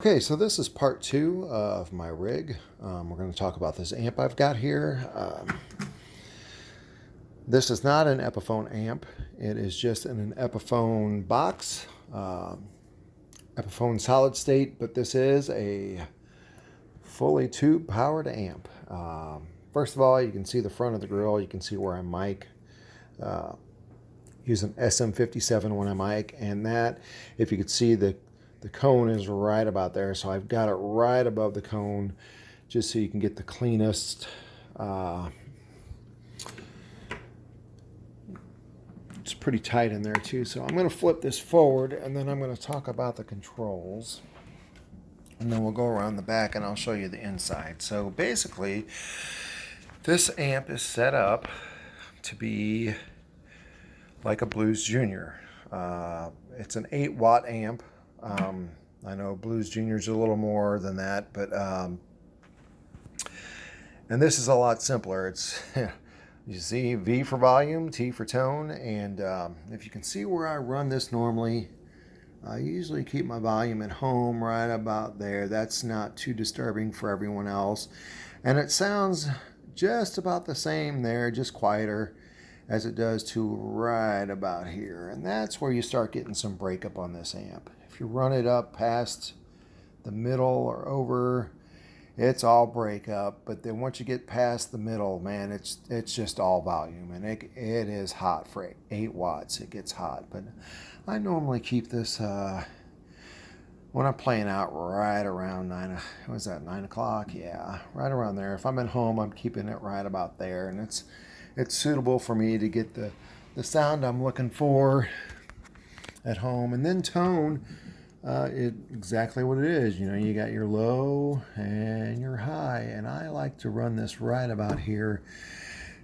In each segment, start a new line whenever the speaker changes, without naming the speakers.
Okay, so this is part two of my rig. We're going to talk about this amp I've got here. This is not an Epiphone amp. It is just in an Epiphone box, Epiphone solid state, but this is a fully tube powered amp. First of all, you can see the front of the grill. You can see where I mic. Use an SM57 when I mic, and that, if you could see, the cone is right about there, so I've got it right above the cone just so you can get the cleanest. It's pretty tight in there too, so I'm going to flip this forward and then I'm going to talk about the controls, and then we'll go around the back and I'll show you the inside. So basically, this amp is set up to be like a Blues Junior. It's an 8-watt amp. I know Blues Junior's a little more than that, but and this is a lot simpler. It's you see V for volume, T for tone, and if you can see where I run this normally, I usually keep my volume at home right about there. That's not too disturbing for everyone else, and it sounds just about the same there, just quieter as it does to right about here. And that's where you start getting some breakup on this amp. If you run it up past the middle or over, it's all breakup. But then once you get past the middle, man, it's just all volume, and it is hot for 8 watts. It gets hot. But I normally keep this when I'm playing out right around 9 o'clock? Yeah, right around there. If I'm at home, I'm keeping it right about there, and it's suitable for me to get the sound I'm looking for at home. And then tone, exactly what it is. You know, you got your low and your high, and I like to run this right about here,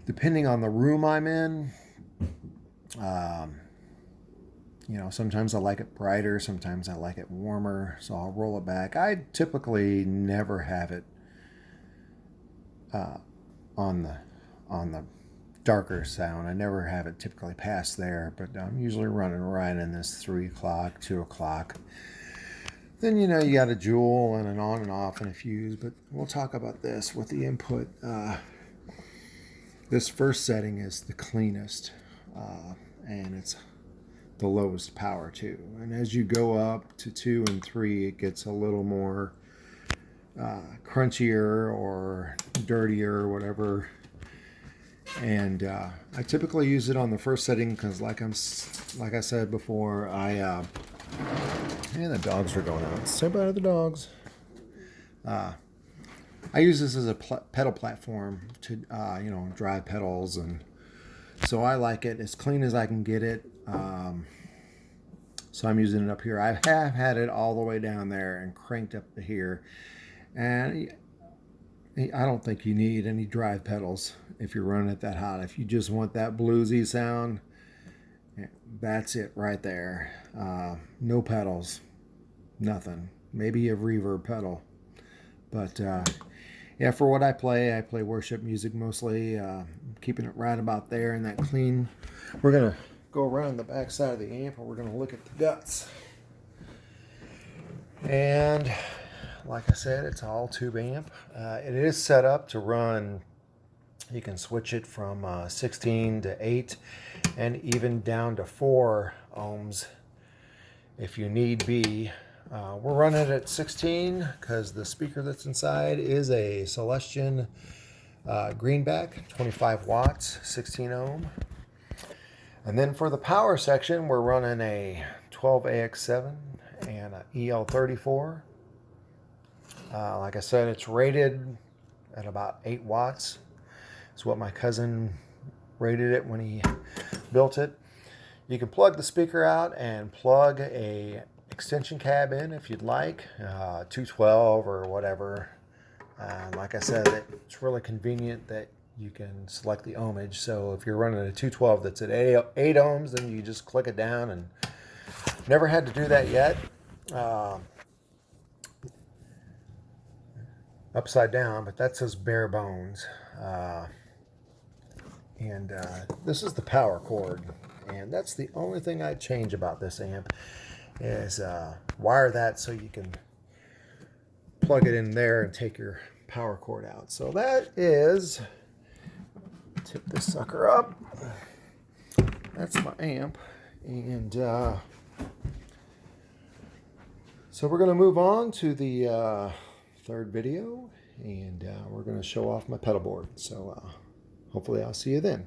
depending on the room I'm in. You know, sometimes I like it brighter, sometimes I like it warmer, so I'll roll it back. I typically never have it on the darker sound. I never have it typically past there, but I'm usually running right in this 3 o'clock, 2 o'clock. Then, you know, you got a jewel and an on and off and a fuse, but we'll talk about this with the input. This first setting is the cleanest, and it's the lowest power too. And as you go up to 2 and 3, it gets a little more crunchier or dirtier or whatever. And I typically use it on the first setting because, like I said before, and the dogs are going out. Say bye to the dogs. I use this as a pedal platform to drive pedals, and so I like it as clean as I can get it. So I'm using it up here. I have had it all the way down there and cranked up to here, and I don't think you need any drive pedals if you're running it that hot. If you just want that bluesy sound, that's it right there. No pedals, nothing. Maybe a reverb pedal, but yeah, for what I play worship music mostly. Keeping it right about there in that clean. We're gonna go around the back side of the amp and we're gonna look at the guts. And like I said, it's all tube amp. It is set up to run. You can switch it from 16 to 8 and even down to 4 ohms if you need be. We're running it at 16 because the speaker that's inside is a Celestion Greenback, 25 watts, 16 ohm. And then for the power section, we're running a 12AX7 and an EL34. Like I said, it's rated at about 8 watts. It's what my cousin rated it when he built it. You can plug the speaker out and plug a extension cab in if you'd like, 212 or whatever. Like I said, it's really convenient that you can select the ohmage. So if you're running a 212 that's at 8 ohms, then you just click it down, and never had to do that yet. Upside down, but that says bare bones. And this is the power cord, and that's the only thing I'd change about this amp is wire that so you can plug it in there and take your power cord out. So that is, tip this sucker up. That's my amp. And so we're going to move on to the third video, and we're going to show off my pedal board. So hopefully I'll see you then.